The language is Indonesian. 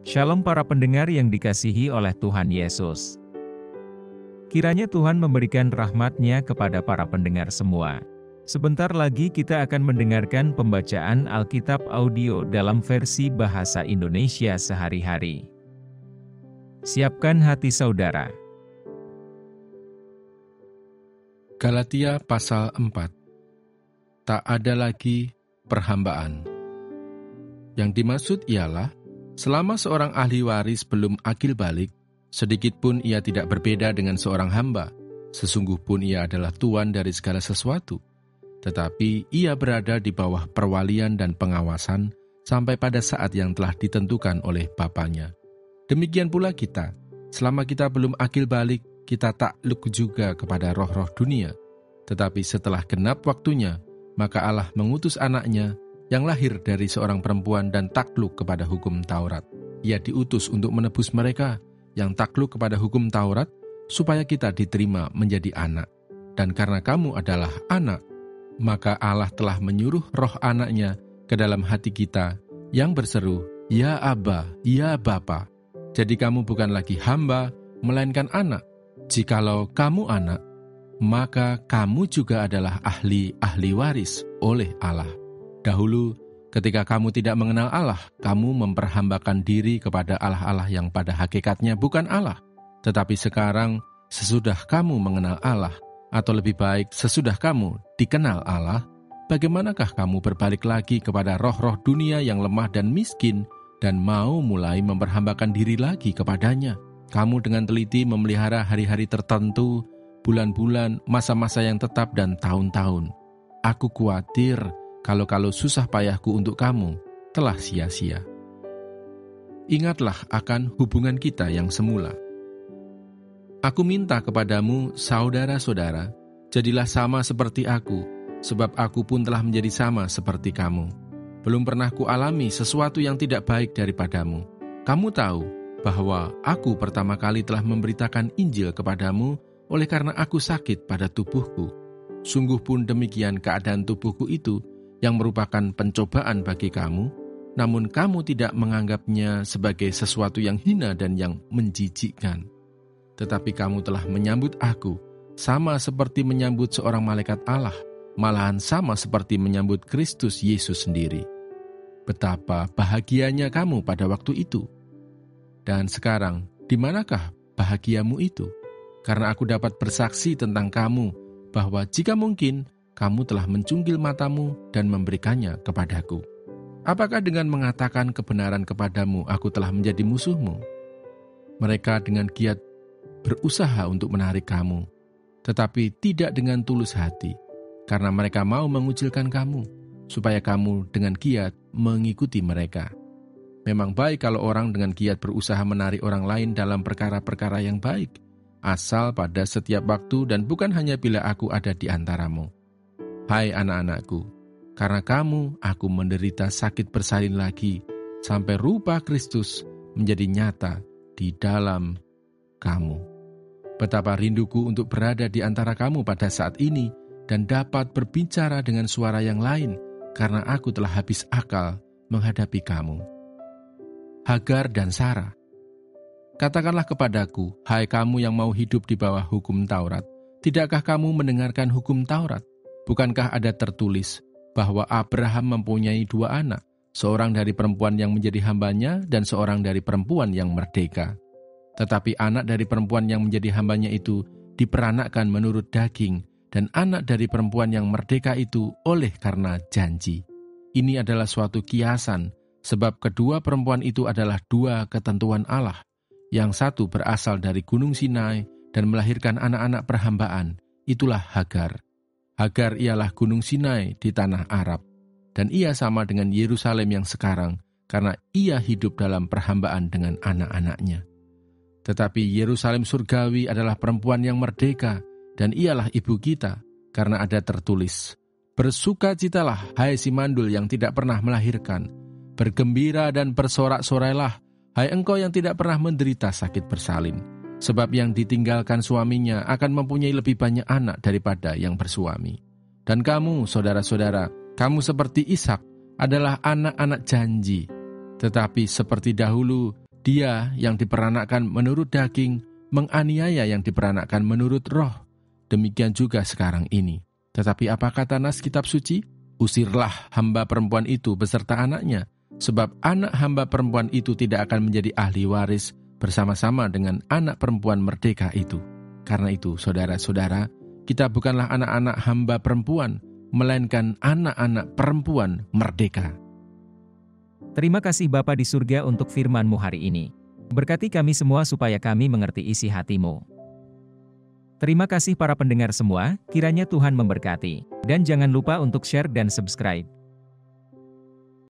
Shalom para pendengar yang dikasihi oleh Tuhan Yesus. Kiranya Tuhan memberikan rahmat-Nya kepada para pendengar semua. Sebentar lagi kita akan mendengarkan pembacaan Alkitab audio dalam versi bahasa Indonesia sehari-hari. Siapkan hati saudara. Galatia pasal 4. Tak ada lagi perhambaan. Yang dimaksud ialah, selama seorang ahli waris belum akil balik, sedikit pun ia tidak berbeda dengan seorang hamba. Sesungguh pun ia adalah tuan dari segala sesuatu. Tetapi ia berada di bawah perwalian dan pengawasan sampai pada saat yang telah ditentukan oleh Bapanya. Demikian pula kita, selama kita belum akil balik, kita takluk juga kepada roh-roh dunia. Tetapi setelah genap waktunya, maka Allah mengutus anaknya yang lahir dari seorang perempuan dan takluk kepada hukum Taurat. Ia diutus untuk menebus mereka yang takluk kepada hukum Taurat, supaya kita diterima menjadi anak. Dan karena kamu adalah anak, maka Allah telah menyuruh roh anaknya ke dalam hati kita yang berseru, "Ya Aba, ya Bapa." Jadi kamu bukan lagi hamba, melainkan anak. Jikalau kamu anak, maka kamu juga adalah ahli waris oleh Allah. Dahulu, ketika kamu tidak mengenal Allah, kamu memperhambakan diri kepada Allah-Allah yang pada hakikatnya bukan Allah. Tetapi sekarang, sesudah kamu mengenal Allah, atau lebih baik, sesudah kamu dikenal Allah, bagaimanakah kamu berbalik lagi kepada roh-roh dunia yang lemah dan miskin, dan mau mulai memperhambakan diri lagi kepadanya? Kamu dengan teliti memelihara hari-hari tertentu, bulan-bulan, masa-masa yang tetap, dan tahun-tahun. Aku khawatir kalau susah payahku untuk kamu telah sia-sia. Ingatlah akan hubungan kita yang semula. Aku minta kepadamu, saudara-saudara, jadilah sama seperti aku, sebab aku pun telah menjadi sama seperti kamu. Belum pernah kualami sesuatu yang tidak baik daripadamu. Kamu tahu bahwa aku pertama kali telah memberitakan Injil kepadamu oleh karena aku sakit pada tubuhku. Sungguh pun demikian keadaan tubuhku itu, yang merupakan pencobaan bagi kamu, namun kamu tidak menganggapnya sebagai sesuatu yang hina dan yang menjijikkan. Tetapi kamu telah menyambut aku, sama seperti menyambut seorang malaikat Allah, malahan sama seperti menyambut Kristus Yesus sendiri. Betapa bahagianya kamu pada waktu itu. Dan sekarang, di manakah bahagiamu itu? Karena aku dapat bersaksi tentang kamu, bahwa jika mungkin, kamu telah mencunggil matamu dan memberikannya kepadaku. Apakah dengan mengatakan kebenaran kepadamu aku telah menjadi musuhmu? Mereka dengan giat berusaha untuk menarik kamu, tetapi tidak dengan tulus hati, karena mereka mau mengucilkan kamu, supaya kamu dengan giat mengikuti mereka. Memang baik kalau orang dengan giat berusaha menarik orang lain dalam perkara-perkara yang baik, asal pada setiap waktu dan bukan hanya bila aku ada di antaramu. Hai anak-anakku, karena kamu, aku menderita sakit bersalin lagi, sampai rupa Kristus menjadi nyata di dalam kamu. Betapa rinduku untuk berada di antara kamu pada saat ini, dan dapat berbicara dengan suara yang lain, karena aku telah habis akal menghadapi kamu. Hagar dan Sarah. Katakanlah kepadaku, hai kamu yang mau hidup di bawah hukum Taurat, tidakkah kamu mendengarkan hukum Taurat? Bukankah ada tertulis bahwa Abraham mempunyai 2 anak, seorang dari perempuan yang menjadi hambanya dan seorang dari perempuan yang merdeka. Tetapi anak dari perempuan yang menjadi hambanya itu diperanakkan menurut daging, dan anak dari perempuan yang merdeka itu oleh karena janji. Ini adalah suatu kiasan, sebab kedua perempuan itu adalah 2 ketentuan Allah. Yang satu berasal dari Gunung Sinai dan melahirkan anak-anak perhambaan, itulah Hagar. Hagar ialah Gunung Sinai di tanah Arab, dan ia sama dengan Yerusalem yang sekarang, karena ia hidup dalam perhambaan dengan anak-anaknya. Tetapi Yerusalem surgawi adalah perempuan yang merdeka, dan ialah ibu kita, karena ada tertulis, "Bersukacitalah, hai si mandul yang tidak pernah melahirkan, bergembira dan bersorak-sorailah, hai engkau yang tidak pernah menderita sakit bersalin. Sebab yang ditinggalkan suaminya akan mempunyai lebih banyak anak daripada yang bersuami. Dan kamu, saudara-saudara, Kamu seperti Ishak adalah anak-anak janji, tetapi seperti dahulu Dia yang diperanakkan menurut daging menganiaya yang diperanakkan menurut roh. Demikian juga sekarang ini. Tetapi apa kata nas kitab suci? Usirlah hamba perempuan itu beserta anaknya, sebab anak hamba perempuan itu tidak akan menjadi ahli waris bersama-sama dengan anak perempuan merdeka itu. Karena itu, saudara-saudara, kita bukanlah anak-anak hamba perempuan, melainkan anak-anak perempuan merdeka. Terima kasih Bapa di surga untuk firman-Mu hari ini. Berkati kami semua supaya kami mengerti isi hati-Mu. Terima kasih para pendengar semua, kiranya Tuhan memberkati. Dan jangan lupa untuk share dan subscribe.